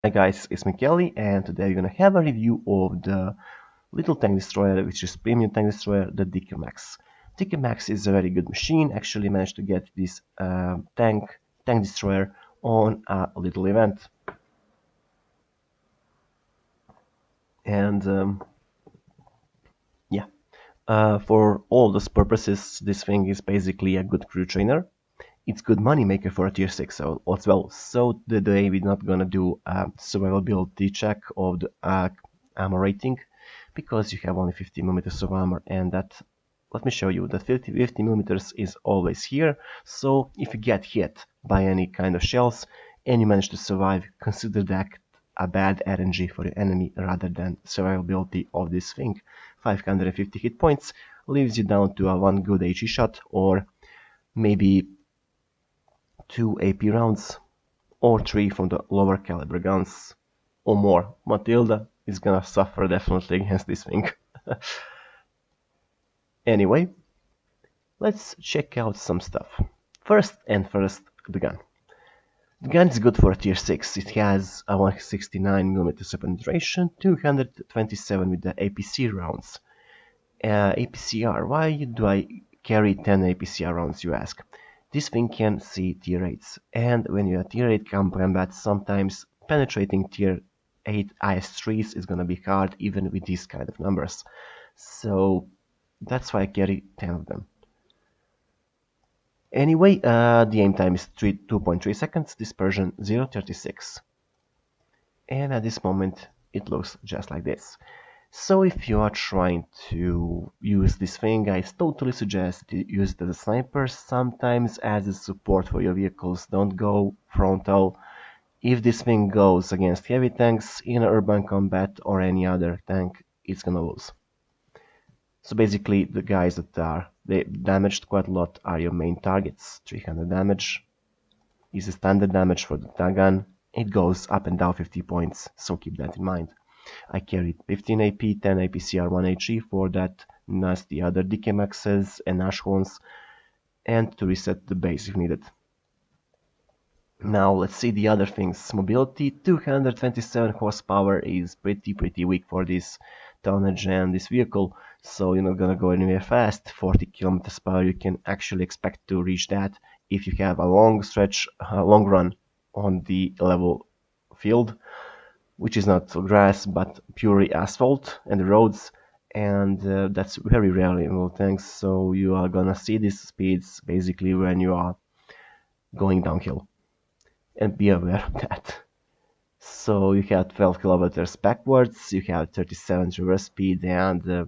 Hi guys, it's Michele, and today we're gonna have a review of the little tank destroyer, which is premium tank destroyer, the DK-Max. DK-Max is a very good machine. Actually managed to get this tank destroyer on a little event, and yeah, for all those purposes, this thing is basically a good crew trainer. It's good money maker for a tier 6 as well. So today we're not gonna do a survivability check of the armor rating because you have only 50 millimeters of armor, and that, let me show you that 50 millimeters is always here. So if you get hit by any kind of shells and you manage to survive, consider that a bad RNG for your enemy rather than survivability of this thing. 550 hit points leaves you down to a one good HE shot, or maybe 2 AP rounds, or 3 from the lower caliber guns, or more. Matilda is gonna suffer definitely against this thing. Anyway, let's check out some stuff. First, the gun. The gun is good for a tier 6. It has a 169mm of penetration, 227 with the APC rounds. APCR, why do I carry 10 APCR rounds, you ask? This thing can see tier 8s, and when you're at tier 8 combat, sometimes penetrating tier 8 IS-3s is gonna be hard even with these kind of numbers. So that's why I carry 10 of them. Anyway, the aim time is 2.3 seconds, dispersion 0.36. And at this moment it looks just like this. So if you are trying to use this thing, I totally suggest to use it as a sniper, sometimes as a support for your vehicles. Don't go frontal. If this thing goes against heavy tanks in urban combat or any other tank, it's gonna lose. So basically the guys that are they damaged quite a lot are your main targets. 300 damage is the standard damage for the gun. It goes up and down 50 points, so keep that in mind. I carried 15 AP, 10 APCR, 1 HE for that, plus the other DK maxes and Ash ones, and to reset the base if needed. Now let's see the other things. Mobility, 227 horsepower is pretty weak for this tonnage and this vehicle, so you're not gonna go anywhere fast. 40 kilometers per hour you can actually expect to reach that if you have a long run on the level field, which is not grass but purely asphalt and roads, and that's very rarely in all tanks, so you are gonna see these speeds basically when you are going downhill, and be aware of that. So you have 12 kilometers backwards, you have 37 reverse speed, and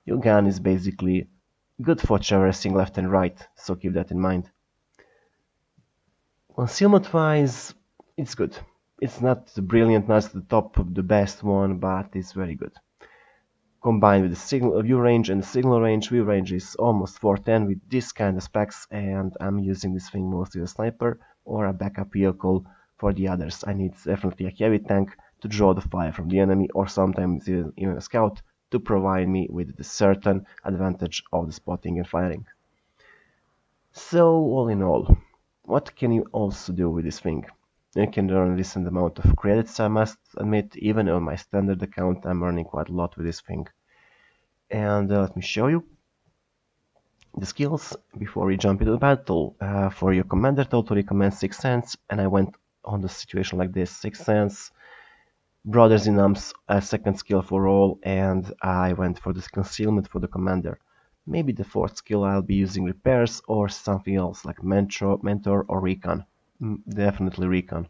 your gun is basically good for traversing left and right, so keep that in mind. Concealment wise, it's good. It's not brilliant, not the top of the best one, but it's very good. Combined with the signal view range and the signal range, view range is almost 410 with this kind of specs, and I'm using this thing mostly as a sniper or a backup vehicle for the others. I need definitely a heavy tank to draw the fire from the enemy, or sometimes even a scout to provide me with the certain advantage of the spotting and firing. So all in all, what can you also do with this thing? You can earn a decent amount of credits, I must admit. Even on my standard account I'm earning quite a lot with this thing. And let me show you the skills before we jump into the battle. For your commander, totally recommend 6 Sense, and I went on the situation like this: 6 Sense, Brothers in Arms, a second skill for all, and I went for this concealment for the commander. Maybe the fourth skill I'll be using repairs or something else like mentor or recon. Definitely recon.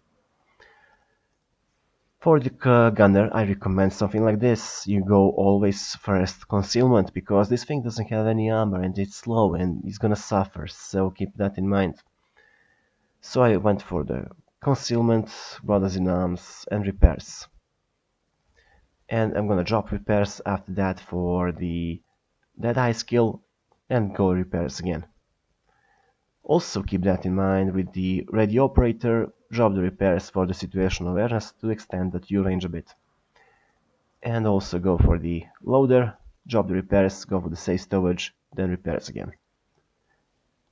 For the gunner, I recommend something like this. You go always first concealment, because this thing doesn't have any armor and it's slow and it's gonna suffer, so keep that in mind. So I went for the concealment, brothers in arms, and repairs. And I'm gonna drop repairs after that for the dead eye skill and go repairs again. Also keep that in mind with the radio operator, drop the repairs for the situational awareness to extend the view range a bit. And also go for the loader, drop the repairs, go for the safe stowage, then repairs again.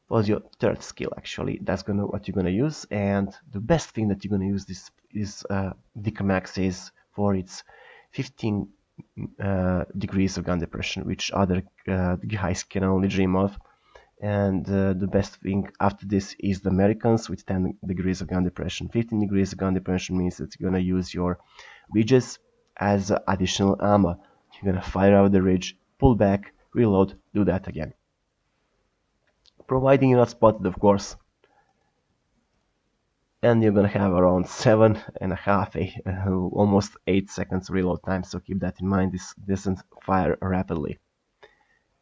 Was your third skill actually. That's what you're gonna use, and the best thing that you're gonna use this is Max is for its 15 degrees of gun depression, which other guys can only dream of. And the best thing after this is the Americans with 10 degrees of gun depression. 15 degrees of gun depression means that you're gonna use your ridges as additional ammo. You're gonna fire out the ridge, pull back, reload, do that again. Providing you're not spotted, of course. And you're gonna have around 7.5, almost 8 seconds reload time, so keep that in mind. This doesn't fire rapidly.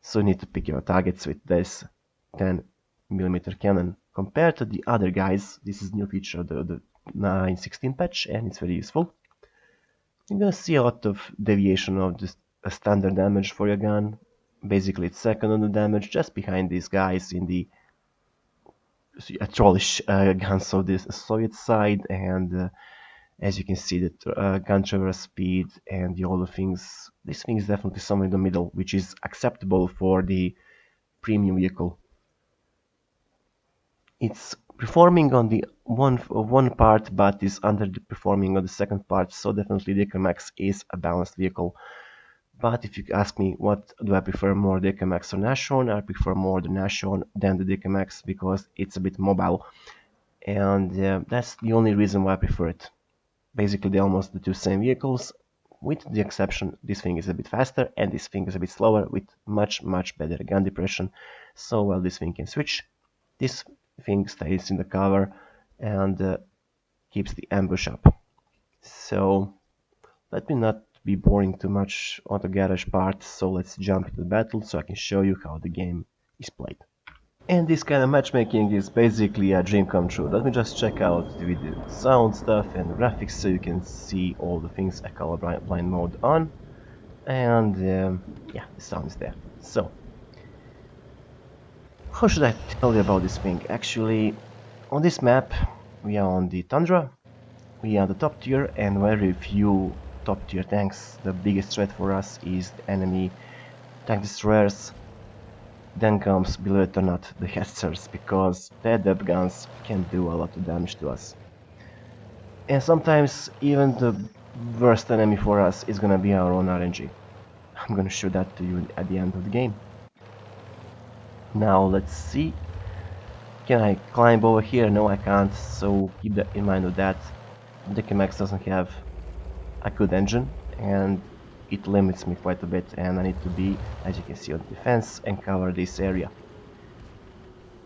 So you need to pick your targets with this 10mm cannon. Compared to the other guys, this is new feature, the 9.16 patch, and it's very useful. You're gonna see a lot of deviation of this standard damage for your gun. Basically it's second on the damage, just behind these guys in the trollish guns of this Soviet side, and as you can see the gun traverse speed and the other things, this thing is definitely somewhere in the middle, which is acceptable for the premium vehicle. It's performing on the one part, but is underperforming on the second part, so definitely the Max is a balanced vehicle. But if you ask me what do I prefer more, the Max or Nashorn, I prefer more the Nashorn than the Max because it's a bit mobile, and that's the only reason why I prefer it. Basically they're almost the two same vehicles, with the exception this thing is a bit faster and this thing is a bit slower with much better gun depression. So while this thing can switch, this thing stays in the cover and keeps the ambush up. So let me not be boring too much on the garage part, so let's jump into the battle so I can show you how the game is played. And this kind of matchmaking is basically a dream come true. Let me just check out the video sound stuff and graphics so you can see all the things I colorblind mode on. And yeah, the sound is there. So, how should I tell you about this thing? Actually, on this map, we are on the Tundra, we are the top tier, and very few top tier tanks. The biggest threat for us is the enemy tank destroyers. Then comes, believe it or not, the Hetzers, because their depth guns can do a lot of damage to us. And sometimes even the worst enemy for us is gonna be our own RNG. I'm gonna show that to you at the end of the game. Now let's see. Can I climb over here? No, I can't, so keep that in mind of that. The Max doesn't have a good engine, and it limits me quite a bit, and I need to be, as you can see, on defense and cover this area.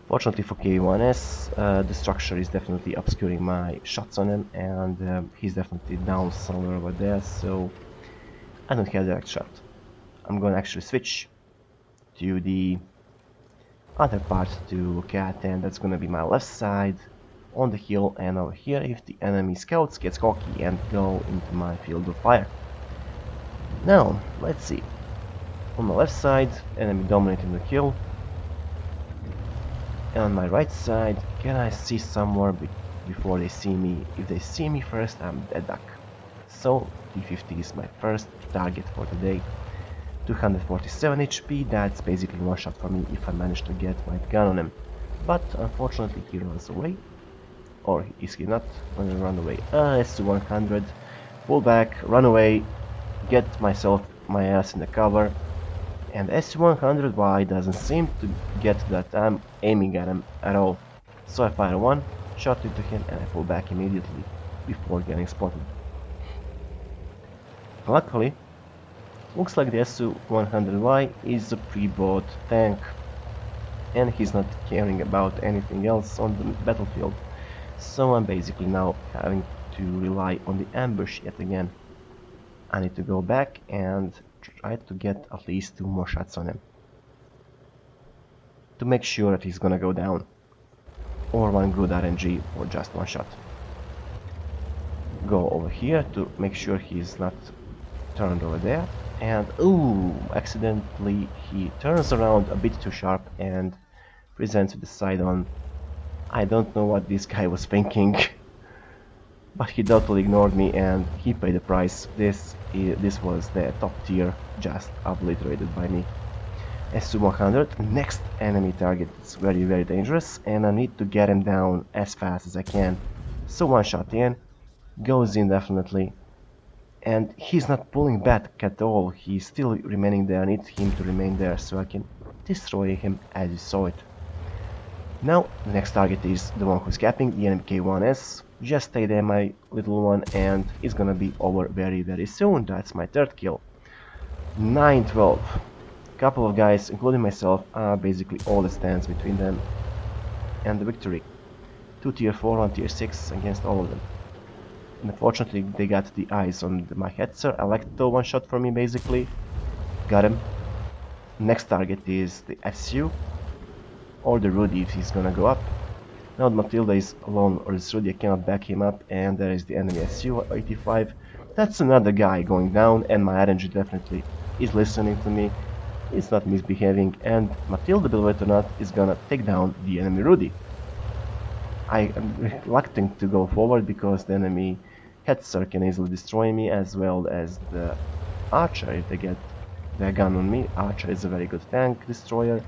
Fortunately for K1S, the structure is definitely obscuring my shots on him, and he's definitely down somewhere over there, so I don't have direct shot. I'm gonna actually switch to the other part to Cat, and that's gonna be my left side on the hill, and over here if the enemy scouts gets cocky and go into my field of fire. Now, let's see. On my left side, enemy dominating the kill. And on my right side, can I see somewhere before they see me? If they see me first, I'm dead duck. So, T50 is my first target for today. 247 HP, that's basically one shot for me if I manage to get my gun on him. But unfortunately he runs away. Or is he not gonna run away? S100, pull back, run away, get my ass in the cover, and S100Y doesn't seem to get that I'm aiming at him at all. So I fire one shot into him and I fall back immediately before getting spotted. Luckily, looks like the S100Y is a pre-bought tank and he's not caring about anything else on the battlefield. So I'm basically now having to rely on the ambush yet again. I need to go back and try to get at least 2 more shots on him to make sure that he's gonna go down, or one good RNG for just one shot. Go over here to make sure he's not turned over there, and ooh, accidentally he turns around a bit too sharp and presents with the side on. I don't know what this guy was thinking. But he totally ignored me and he paid the price. This was the top tier, just obliterated by me. S100, next enemy target. It's very dangerous and I need to get him down as fast as I can. So one shot in, Goes in definitely. And he's not pulling back at all. He's still remaining there. I need him to remain there so I can destroy him as you saw it. Now, the next target is the one who's capping, the enemy K1S. Just stay there, my little one, and it's gonna be over very, very soon. That's my third kill. 9-12. Couple of guys, including myself, are basically all that stands between them and the victory. 2 tier 4, 1 tier 6 against all of them. And unfortunately, they got the eyes on my Hetzer. Electo one shot for me, basically. Got him. Next target is the SU. Or the Rudy if he's gonna go up. Now Matilda is alone, or is Rudy, I cannot back him up, and there is the enemy SU 85. That's another guy going down, and my RNG definitely is listening to me. It's not misbehaving, and Matilda, believe it or not, is gonna take down the enemy Rudy. I am reluctant to go forward because the enemy Hetzer can easily destroy me, as well as the Archer if they get their gun on me. Archer is a very good tank destroyer,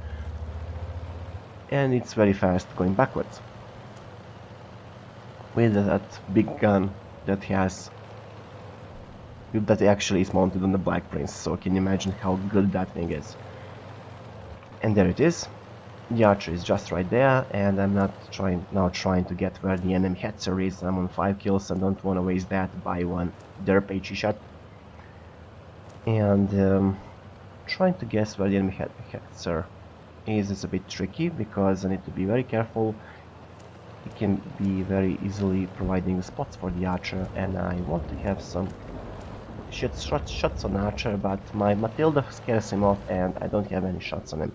and it's very fast going backwards. With that big gun that he has, that actually is mounted on the Black Prince, so can you imagine how good that thing is. And there it is. The Archer is just right there, and I'm not trying to get where the enemy Hetzer is. I'm on 5 kills and don't want to waste that by one derp HE shot. And trying to guess where the enemy Hetzer is a bit tricky, because I need to be very careful. He can be very easily providing spots for the Archer, and I want to have some shots on Archer, but my Matilda scares him off and I don't have any shots on him.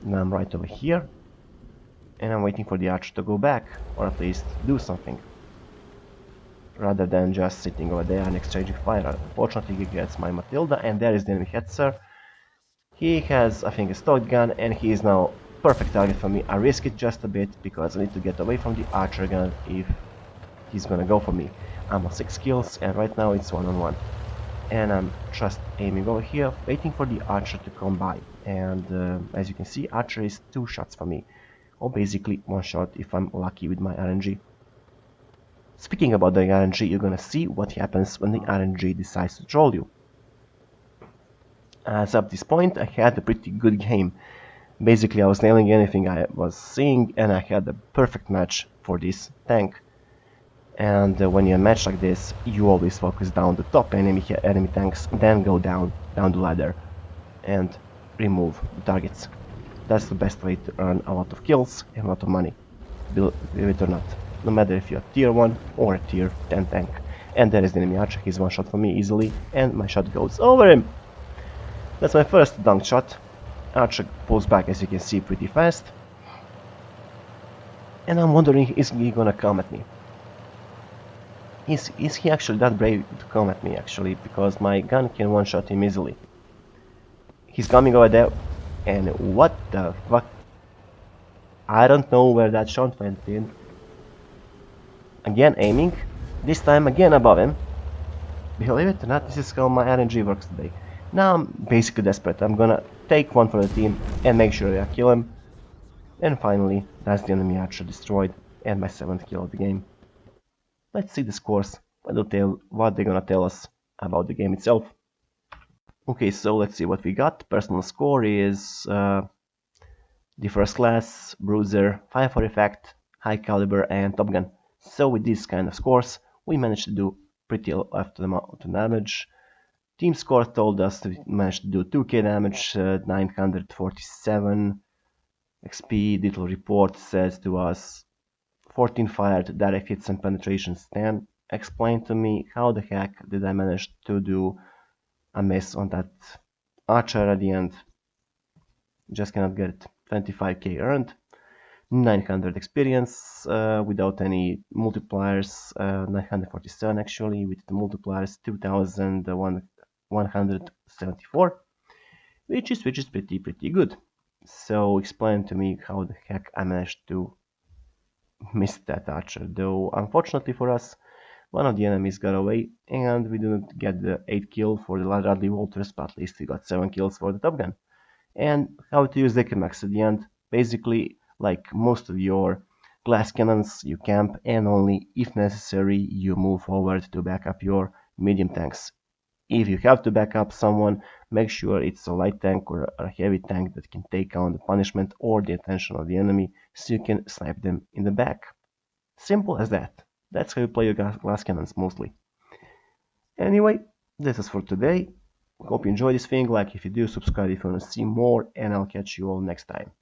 Now I'm right over here, and I'm waiting for the Archer to go back, or at least do something, rather than just sitting over there and exchanging fire. Unfortunately, he gets my Matilda, and there is the enemy Hetzer. He has, I think, a stocked gun, and he is now perfect target for me. I risk it just a bit because I need to get away from the Archer gun if he's gonna go for me. I'm on 6 kills, and right now it's 1-on-1. And I'm just aiming over here, waiting for the Archer to come by. And as you can see, Archer is 2 shots for me, or basically 1 shot if I'm lucky with my RNG. Speaking about the RNG, you're gonna see what happens when the RNG decides to troll you. As up this point, I had a pretty good game. Basically, I was nailing anything I was seeing, and I had a perfect match for this tank. And when you match like this, you always focus down the top enemy tanks, then go down the ladder and remove the targets. That's the best way to earn a lot of kills and a lot of money, believe it or not, no matter if you're tier 1 or a tier 10 tank. And there is the enemy Archer. He's 1 shot for me easily, and my shot goes over him. That's my first dunk shot. Archer pulls back, as you can see, pretty fast, and I'm wondering, is he gonna come at me? Is he actually that brave to come at me, actually, because my gun can one-shot him easily. He's coming over there, and what the fuck? I don't know where that shot went in. Again aiming, this time again above him. Believe it or not, this is how my RNG works today. Now I'm basically desperate. I'm gonna take one for the team and make sure I kill him. And finally, that's the enemy Archer destroyed, and my 7th kill of the game. Let's see the scores, what they're gonna tell us about the game itself. Okay, so let's see what we got. Personal score is the first class, bruiser, 5 for effect, high caliber, and top gun. So with these kind of scores, we managed to do pretty after the damage. Team score told us we managed to do 2k damage, 947 XP. Little report says to us 14 fired, direct hits and penetrations 10. Explain to me how the heck did I manage to do a miss on that Archer at the end. Just cannot get it. 25k earned, 900 experience without any multipliers, 947 actually, with the multipliers 2174, which is pretty good. So explain to me how the heck I managed to miss that Archer, though unfortunately for us, one of the enemies got away, and we didn't get the 8 kill for the Radley Walters, but at least we got 7 kills for the Top Gun. And how to use Decamax at the end, basically like most of your glass cannons you camp, and only if necessary you move forward to back up your medium tanks. If you have to back up someone, make sure it's a light tank or a heavy tank that can take on the punishment or the attention of the enemy so you can snipe them in the back. Simple as that. That's how you play your glass cannons mostly. Anyway, this is for today. Hope you enjoyed this thing. Like if you do, subscribe if you want to see more, and I'll catch you all next time.